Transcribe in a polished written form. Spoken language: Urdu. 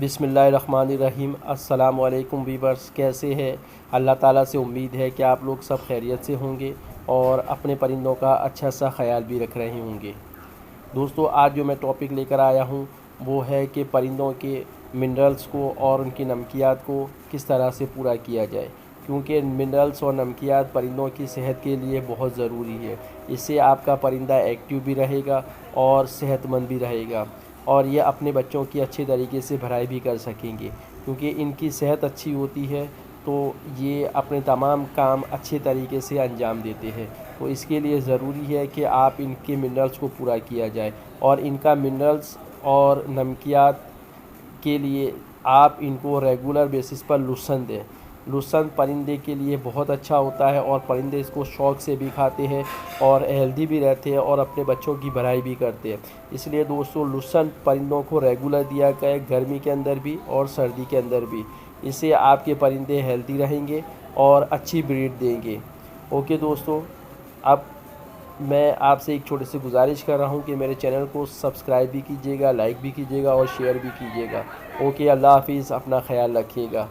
بسم اللہ الرحمن الرحیم۔ السلام علیکم ویورز، کیسے ہیں؟ اللہ تعالیٰ سے امید ہے کہ آپ لوگ سب خیریت سے ہوں گے اور اپنے پرندوں کا اچھا سا خیال بھی رکھ رہے ہوں گے۔ دوستو، آج جو میں ٹاپک لے کر آیا ہوں وہ ہے کہ پرندوں کے منرلز کو اور ان کی نمکیات کو کس طرح سے پورا کیا جائے، کیونکہ منرلز اور نمکیات پرندوں کی صحت کے لیے بہت ضروری ہے۔ اس سے آپ کا پرندہ ایکٹیو بھی رہے گا اور صحت مند بھی رہے گا، اور یہ اپنے بچوں کی اچھے طریقے سے بھرائی بھی کر سکیں گے، کیونکہ ان کی صحت اچھی ہوتی ہے تو یہ اپنے تمام کام اچھے طریقے سے انجام دیتے ہیں۔ تو اس کے لیے ضروری ہے کہ آپ ان کے منرلز کو پورا کیا جائے، اور ان کا منرلز اور نمکیات کے لیے آپ ان کو ریگولر بیسس پر لوسن دیں۔ لوسن پرندے کے لیے بہت اچھا ہوتا ہے، اور پرندے اس کو شوق سے بھی کھاتے ہیں اور ہیلدی بھی رہتے ہیں اور اپنے بچوں کی بھرائی بھی کرتے ہیں۔ اس لیے دوستو، لوسن پرندوں کو ریگولر دیا کرے، گرمی کے اندر بھی اور سردی کے اندر بھی۔ اس سے آپ کے پرندے ہیلدی رہیں گے اور اچھی بریڈ دیں گے۔ اوکے دوستو، اب میں آپ سے ایک چھوٹی سی گزارش کر رہا ہوں کہ میرے چینل کو سبسکرائب بھی کیجیے گا، لائک بھی کیجیے گا اور شیئر بھی کیجیے گا۔ اوکے، اللہ حافظ، اپنا خیال رکھیے گا۔